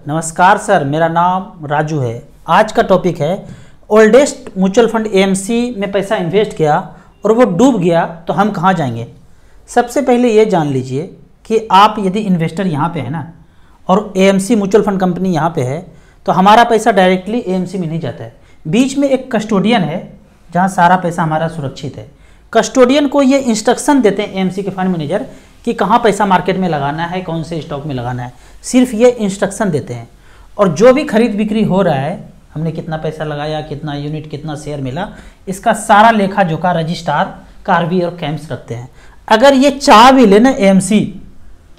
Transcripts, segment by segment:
नमस्कार सर, मेरा नाम राजू है। आज का टॉपिक है ओल्डेस्ट म्यूचुअल फंड एएमसी में पैसा इन्वेस्ट किया और वो डूब गया तो हम कहाँ जाएंगे। सबसे पहले ये जान लीजिए कि आप यदि इन्वेस्टर यहाँ पे है ना और एएमसी म्यूचुअल फंड कंपनी यहाँ पे है तो हमारा पैसा डायरेक्टली एएमसी में नहीं जाता है। बीच में एक कस्टोडियन है जहाँ सारा पैसा हमारा सुरक्षित है। कस्टोडियन को ये इंस्ट्रक्शन देते हैं एएमसी के फंड मैनेजर कि कहाँ पैसा मार्केट में लगाना है, कौन से स्टॉक में लगाना है, सिर्फ ये इंस्ट्रक्शन देते हैं। और जो भी खरीद बिक्री हो रहा है, हमने कितना पैसा लगाया, कितना यूनिट, कितना शेयर मिला, इसका सारा लेखा जोखा रजिस्ट्रार, कार्बी और कैम्प्स रखते हैं। अगर ये चाह भी लेना एएमसी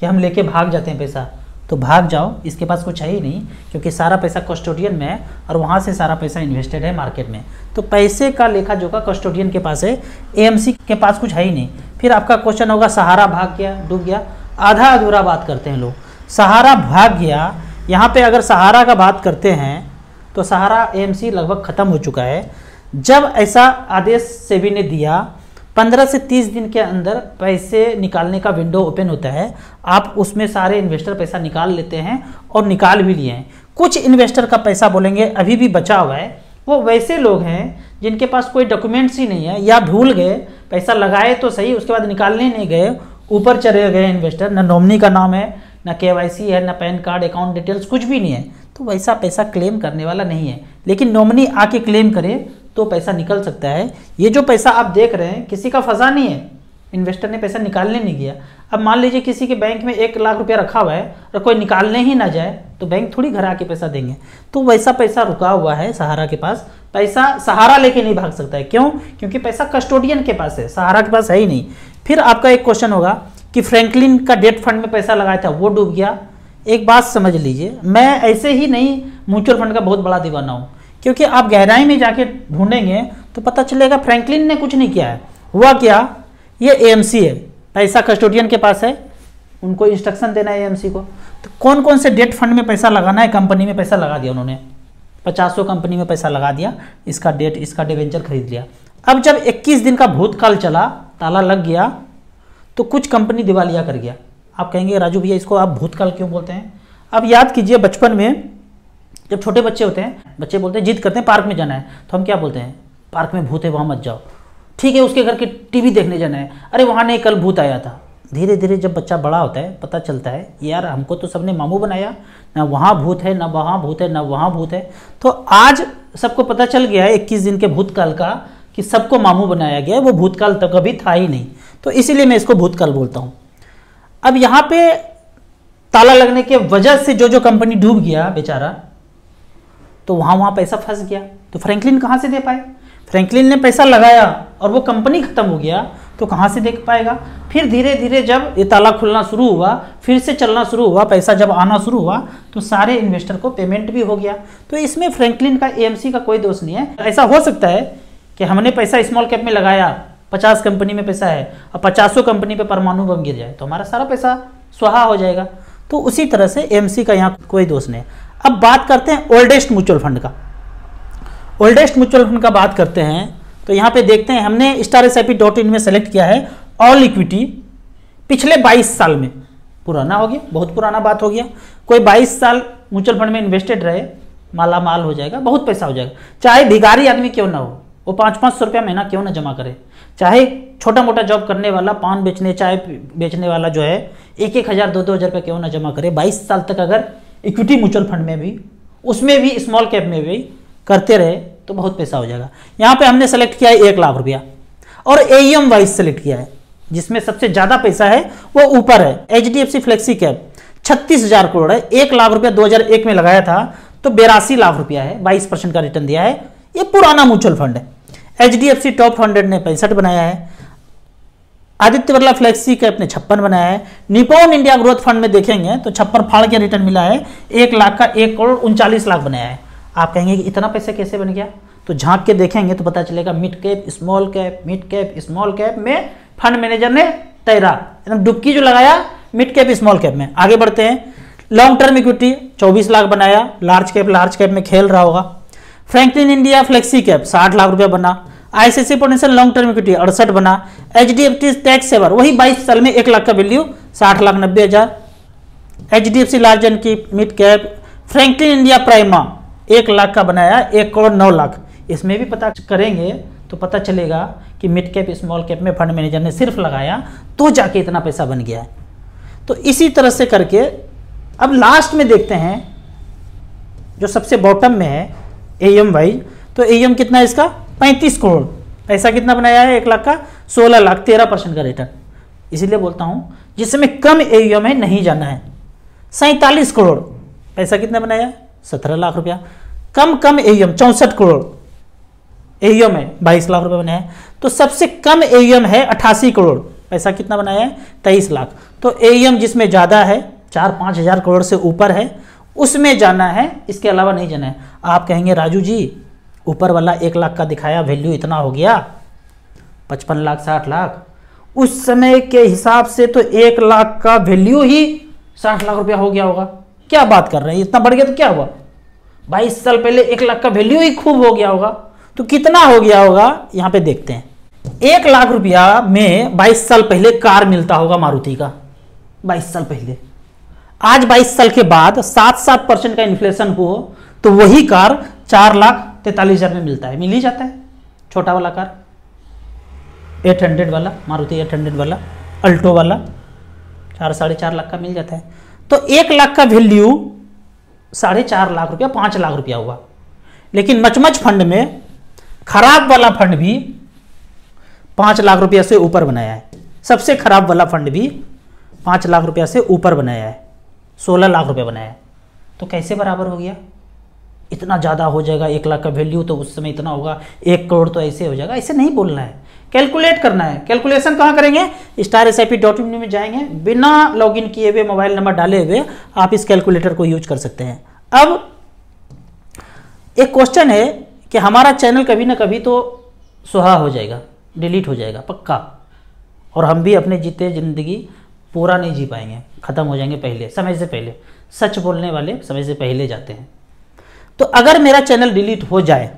कि हम लेके भाग जाते हैं पैसा, तो भाग जाओ, इसके पास कुछ है ही नहीं, क्योंकि सारा पैसा कस्टोडियन में है और वहाँ से सारा पैसा इन्वेस्टेड है मार्केट में। तो पैसे का लेखा जोखा कस्टोडियन के पास है, एएमसी के पास कुछ है ही नहीं। फिर आपका क्वेश्चन होगा सहारा भाग गया, डूब गया। आधा अधूरा बात करते हैं लोग। सहारा भाग गया, यहाँ पे अगर सहारा का बात करते हैं तो सहारा एएमसी लगभग ख़त्म हो चुका है। जब ऐसा आदेश सेबी ने दिया, 15 से 30 दिन के अंदर पैसे निकालने का विंडो ओपन होता है। आप उसमें सारे इन्वेस्टर पैसा निकाल लेते हैं और निकाल भी लिए हैं। कुछ इन्वेस्टर का पैसा बोलेंगे अभी भी बचा हुआ है। वो वैसे लोग हैं जिनके पास कोई डॉक्यूमेंट्स ही नहीं है या भूल गए, पैसा लगाए तो सही, उसके बाद निकालने नहीं गए, ऊपर चले गए इन्वेस्टर, ना नॉमिनी का नाम है, ना केवाईसी है, ना पैन कार्ड, अकाउंट डिटेल्स, कुछ भी नहीं है, तो वैसा पैसा क्लेम करने वाला नहीं है। लेकिन नॉमिनी आके क्लेम करे तो पैसा निकल सकता है। ये जो पैसा आप देख रहे हैं किसी का फंसा नहीं है, इन्वेस्टर ने पैसा निकालने नहीं गया। अब मान लीजिए किसी के बैंक में 1 लाख रुपया रखा हुआ है और कोई निकालने ही ना जाए तो बैंक थोड़ी घर आके पैसा देंगे। तो वैसा पैसा रुका हुआ है सहारा के पास। पैसा सहारा लेके नहीं भाग सकता है। क्यों? क्योंकि पैसा कस्टोडियन के पास है, सहारा के पास है ही नहीं। फिर आपका एक क्वेश्चन होगा कि फ्रैंकलिन का डेट फंड में पैसा लगाया था वो डूब गया। एक बात समझ लीजिए, मैं ऐसे ही नहीं म्यूचुअल फंड का बहुत बड़ा दीवाना हूँ, क्योंकि आप गहराई में जाके ढूंढेंगे तो पता चलेगा फ्रैंकलिन ने कुछ नहीं किया है। हुआ क्या, ये एएमसी है, पैसा कस्टोडियन के पास है, उनको इंस्ट्रक्शन देना है एएमसी को। तो कौन कौन से डेट फंड में पैसा लगाना है, कंपनी में पैसा लगा दिया उन्होंने, 50 कंपनी में पैसा लगा दिया, इसका डिवेंचर खरीद लिया। अब जब 21 दिन का भूतकाल चला, ताला लग गया, तो कुछ कंपनी दिवालिया कर गया। आप कहेंगे राजू भैया इसको आप भूतकाल क्यों बोलते हैं? अब याद कीजिए, बचपन में जब छोटे बच्चे होते हैं, बच्चे बोलते हैं, जिद करते हैं पार्क में जाना है, तो हम क्या बोलते हैं, पार्क में भूत है वहाँ मत जाओ। ठीक है, उसके घर के टीवी देखने जाना है, अरे वहाँ नहीं कल भूत आया था। धीरे धीरे जब बच्चा बड़ा होता है पता चलता है यार हमको तो सबने मामू बनाया, ना वहाँ भूत है, ना वहाँ भूत है, ना वहाँ भूत है। तो आज सबको पता चल गया है 21 दिन के भूतकाल का कि सबको मामू बनाया गया है, वो भूतकाल तो कभी था ही नहीं। तो इसीलिए मैं इसको भूतकाल बोलता हूँ। अब यहाँ पे ताला लगने के वजह से जो कंपनी डूब गया बेचारा, तो वहाँ पैसा फंस गया। तो फ्रैंकलिन कहाँ से दे पाए? फ्रैंकलिन ने पैसा लगाया और वो कंपनी खत्म हो गया तो कहाँ से दे पाएगा? फिर धीरे धीरे जब ये ताला खुलना शुरू हुआ, फिर से चलना शुरू हुआ, पैसा जब आना शुरू हुआ तो सारे इन्वेस्टर को पेमेंट भी हो गया। तो इसमें फ्रैंकलिन का एएमसी का कोई दोष नहीं है। ऐसा हो सकता है कि हमने पैसा स्मॉल कैप में लगाया, 50 कंपनी में पैसा है और 50 कंपनी पे परमाणु बम गिर जाए तो हमारा सारा पैसा स्वाहा हो जाएगा। तो उसी तरह से एएमसी का यहाँ कोई दोष नहीं। अब बात करते हैं ओल्डेस्ट म्यूचुअल फंड का। ओल्डेस्ट म्यूचुअल फंड का बात करते हैं तो यहाँ पे देखते हैं, हमने StarSIP.in में सेलेक्ट किया है ऑल इक्विटी। पिछले 22 साल में, पुराना हो गया, बहुत पुराना बात हो गया। कोई 22 साल म्यूचुअल फंड में इन्वेस्टेड रहे, माला माल हो जाएगा, बहुत पैसा हो जाएगा। चाहे भिखारी आदमी क्यों ना हो, वो 500-500 रुपया महीना क्यों ना जमा करे, चाहे छोटा मोटा जॉब करने वाला, पान बेचने, चाय बेचने वाला जो है 1-1 हज़ार 2-2 हज़ार रुपया क्यों ना जमा करे, 22 साल तक अगर इक्विटी म्यूचुअल फंड में भी, उसमें भी स्मॉल कैप में भी करते रहे तो बहुत पैसा हो जाएगा। यहाँ पे हमने सेलेक्ट किया है 1 लाख रुपया और AUM वाइज सेलेक्ट किया है, जिसमें सबसे ज़्यादा पैसा है वो ऊपर है। HDFC फ्लेक्सी कैप 36,000 करोड़ है। 1 लाख रुपया 2001 में लगाया था तो 82 लाख रुपया है, 22% का रिटर्न दिया है। ये पुराना म्यूचुअल फंड है। HDFC टॉप 100 ने 65 बनाया है। आदित्य बिरला फ्लेक्सी कैप ने 56 बनाया है। निपॉन इंडिया ग्रोथ फंड में देखेंगे तो 56 फाड़ के रिटर्न मिला है। 1 लाख का 1 करोड़ 39 लाख बनाया है। आप कहेंगे कि इतना पैसा कैसे बन गया? तो झांक के देखेंगे तो पता चलेगा mid cap, small cap, mid cap, small cap में फंड मैनेजर ने तैरा, एकदम डुबकी जो लगाया मिड कैप स्मॉल कैप में। आगे बढ़ते हैं। लॉन्ग टर्म इक्विटी 24 लाख बनाया, लार्ज कैप में खेल रहा होगा। Franklin India flexi cap 60 lakh रुपया बना। ICICI Prudential long term equity 68 बना। HDFC टैक्स सेवर वही 22 साल में 1 लाख का वैल्यू 60 लाख 90 हज़ार। HDFC लार्ज एंड की mid cap Franklin India prima 1 lakh का बनाया, 1 करोड़ 9 लाख। इसमें भी पता करेंगे तो पता चलेगा कि मिड कैप स्मॉल कैप में फंड मैनेजर ने सिर्फ लगाया तो जाके इतना पैसा बन गया है। तो इसी तरह से करके अब लास्ट में देखते हैं जो सबसे बॉटम में है एएम वाइज, तो एएम कितना है इसका 35 करोड़। पैसा कितना बनाया है 1 लाख का 16 लाख, 13% का रिटर्न। इसीलिए बोलता हूं जिसमें कम एएम है नहीं जाना है। 47 करोड़ पैसा कितना बनाया 17 लाख रुपया। कम एएम 64 करोड़ एएम है, 22 लाख रुपए बनाया। तो सबसे कम एएम है 88 करोड़, पैसा कितना बनाया है 23 लाख। तो एएम जिसमें ज़्यादा है 4-5 हज़ार करोड़ से ऊपर है उसमें जाना है, इसके अलावा नहीं जाना है। आप कहेंगे राजू जी ऊपर वाला 1 लाख का दिखाया वैल्यू इतना हो गया 55 लाख 60 लाख, उस समय के हिसाब से तो 1 लाख का वैल्यू ही 60 लाख रुपया हो गया होगा। क्या बात कर रहे हैं, इतना बढ़ गया तो क्या हुआ? 22 साल पहले 1 लाख का वैल्यू ही खूब हो गया होगा, तो कितना हो गया होगा यहाँ पे देखते हैं। 1 लाख रुपया में 22 साल पहले कार मिलता होगा मारुति का, 22 साल पहले। आज 22 साल के बाद 7% का इन्फ्लेशन हो तो वही कार 4,43,000 में मिलता है, मिल ही जाता है। छोटा वाला कार 800 वाला, मारुति 800 वाला, अल्टो वाला 4-4.5 लाख का मिल जाता है। तो 1 लाख का वैल्यू 4.5 लाख रुपया, 5 लाख रुपया हुआ। लेकिन मचमच फंड में खराब वाला फंड भी 5 लाख रुपया से ऊपर बनाया है। सबसे खराब वाला फंड भी 5 लाख रुपया से ऊपर बनाया है, 16 लाख रुपया बनाया है। तो कैसे बराबर हो गया? इतना ज़्यादा हो जाएगा 1 लाख का वैल्यू तो उस समय इतना होगा, 1 करोड़ तो ऐसे हो जाएगा, ऐसे नहीं बोलना है, कैलकुलेट करना है। कैलकुलेशन कहाँ करेंगे? StarSIP.in में जाएंगे, बिना लॉगिन किए हुए मोबाइल नंबर डाले हुए आप इस कैलकुलेटर को यूज कर सकते हैं। अब एक क्वेश्चन है कि हमारा चैनल कभी ना कभी तो सुहा हो जाएगा, डिलीट हो जाएगा पक्का, और हम भी अपने जीते ज़िंदगी पूरा नहीं जी पाएंगे, ख़त्म हो जाएंगे पहले, समय से पहले। सच बोलने वाले समय से पहले जाते हैं। तो अगर मेरा चैनल डिलीट हो जाए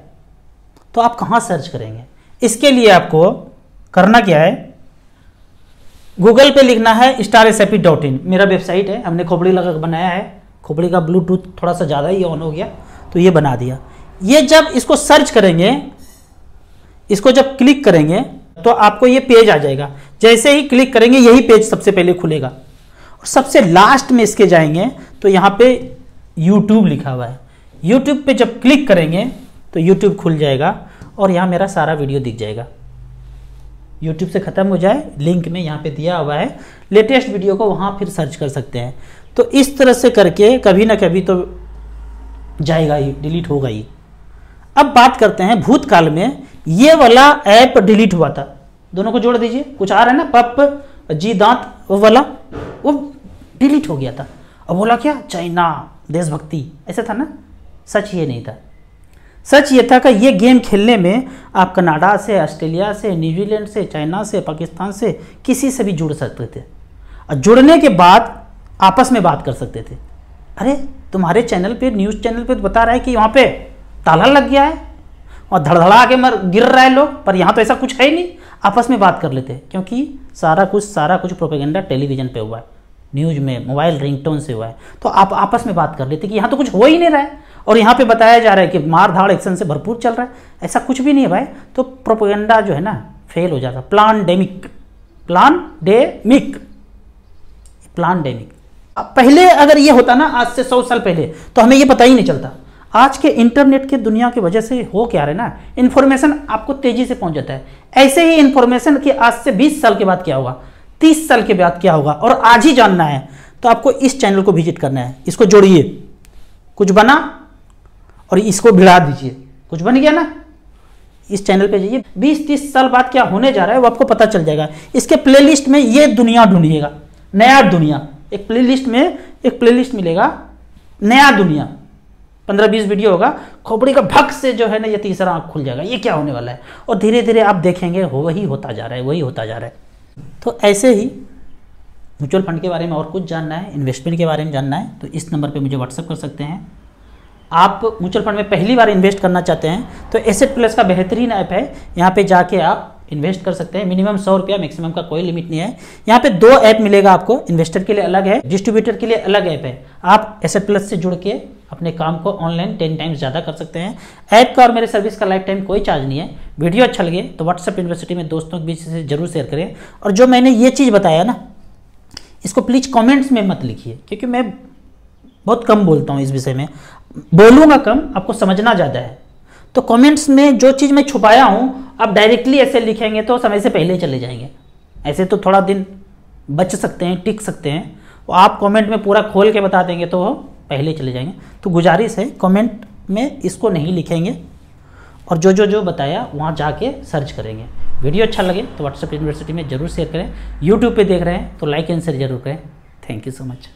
तो आप कहाँ सर्च करेंगे? इसके लिए आपको करना क्या है, गूगल पे लिखना है StarSIP.in, मेरा वेबसाइट है, हमने खोपड़ी लगा बनाया है। खोपड़ी का ब्लूटूथ थोड़ा सा ज़्यादा ही ऑन हो गया तो ये बना दिया। ये जब इसको सर्च करेंगे, इसको जब क्लिक करेंगे तो आपको ये पेज आ जाएगा। जैसे ही क्लिक करेंगे यही पेज सबसे पहले खुलेगा, और सबसे लास्ट में इसके जाएंगे तो यहाँ पे YouTube लिखा हुआ है। YouTube पे जब क्लिक करेंगे तो YouTube खुल जाएगा और यहाँ मेरा सारा वीडियो दिख जाएगा। YouTube से ख़त्म हो जाए, लिंक में यहाँ पे दिया हुआ है, लेटेस्ट वीडियो को वहाँ फिर सर्च कर सकते हैं। तो इस तरह से करके कभी ना कभी तो जाएगा ही, डिलीट होगा ही। अब बात करते हैं भूतकाल में ये वाला ऐप डिलीट हुआ था, दोनों को जोड़ दीजिए, कुछ आ रहा है ना, पप जी दांत वो वाला, वो डिलीट हो गया था। अब बोला क्या, चाइना देशभक्ति, ऐसा था ना? सच ये नहीं था। सच ये था कि ये गेम खेलने में आप कनाडा से, ऑस्ट्रेलिया से, न्यूजीलैंड से, चाइना से, पाकिस्तान से, किसी से भी जुड़ सकते थे, और जुड़ने के बाद आपस में बात कर सकते थे। अरे तुम्हारे चैनल पे, न्यूज़ चैनल पे तो बता रहा है कि वहाँ पे ताला लग गया है और धड़धड़ा के मर गिर रहा है लोग, पर यहाँ तो ऐसा कुछ है ही नहीं। आपस में बात कर लेते हैं, क्योंकि सारा कुछ प्रोपेगेंडा टेलीविजन पे हुआ है, न्यूज़ में, मोबाइल रिंगटोन से हुआ है। तो आप आपस में बात कर लेते कि यहाँ तो कुछ हो ही नहीं रहा है, और यहाँ पे बताया जा रहा है कि मार धाड़ एक्शन से भरपूर चल रहा है। ऐसा कुछ भी नहीं है भाई। तो प्रोपेगेंडा जो है ना फेल हो जाता। प्लानडेमिक पहले अगर ये होता ना, आज से 100 साल पहले, तो हमें ये पता ही नहीं चलता। आज के इंटरनेट के दुनिया की वजह से हो क्या रहा है ना, इन्फॉर्मेशन आपको तेजी से पहुंच जाता है। ऐसे ही इन्फॉर्मेशन कि आज से 20 साल के बाद क्या होगा, 30 साल के बाद क्या होगा, और आज ही जानना है तो आपको इस चैनल को विजिट करना है। इसको जोड़िए, कुछ बना और इसको भिड़ा दीजिए, कुछ बन गया ना, इस चैनल पे जाइए। 20-30 साल बाद क्या होने जा रहा है वो आपको पता चल जाएगा। इसके प्लेलिस्ट में ये दुनिया ढूंढिएगा, नया दुनिया, एक प्लेलिस्ट में एक प्लेलिस्ट मिलेगा, नया दुनिया, 15-20 वीडियो होगा। खोपड़ी का भक से जो है ना ये तीसरा आँख खुल जाएगा, ये क्या होने वाला है, और धीरे धीरे आप देखेंगे वही होता जा रहा है, वही होता जा रहा है। तो ऐसे ही म्यूचुअल फंड के बारे में और कुछ जानना है, इन्वेस्टमेंट के बारे में जानना है, तो इस नंबर पे मुझे व्हाट्सअप कर सकते हैं। आप म्यूचुअल फंड में पहली बार इन्वेस्ट करना चाहते हैं तो एसेट प्लस का बेहतरीन ऐप है, यहाँ पे जाके आप इन्वेस्ट कर सकते हैं। मिनिमम 100 रुपया, मैक्सिमम का कोई लिमिट नहीं है। यहाँ पे 2 ऐप मिलेगा आपको, इन्वेस्टर के लिए अलग है, डिस्ट्रीब्यूटर के लिए अलग ऐप है। आप एसेट प्लस से जुड़ के अपने काम को ऑनलाइन 10 टाइम्स ज़्यादा कर सकते हैं। ऐप का और मेरे सर्विस का लाइफ टाइम कोई चार्ज नहीं है। वीडियो अच्छा लगे तो व्हाट्सएप यूनिवर्सिटी में दोस्तों के बीच से जरूर शेयर करें। और जो मैंने ये चीज़ बताया ना, इसको प्लीज़ कमेंट्स में मत लिखिए, क्योंकि मैं बहुत कम बोलता हूँ इस विषय में, बोलूँगा कम, आपको समझना ज़्यादा है। तो कमेंट्स में जो चीज़ मैं छुपाया हूँ आप डायरेक्टली ऐसे लिखेंगे तो समय से पहले चले जाएंगे। ऐसे तो थोड़ा दिन बच सकते हैं, टिक सकते हैं। वो आप कमेंट में पूरा खोल के बता देंगे तो वो पहले चले जाएंगे। तो गुजारिश है कमेंट में इसको नहीं लिखेंगे और जो बताया वहाँ जाके सर्च करेंगे। वीडियो अच्छा लगे तो व्हाट्सएप यूनिवर्सिटी में जरूर शेयर करें। यूट्यूब पे देख रहे हैं तो लाइक एंड शेयर जरूर करें। Thank you so much.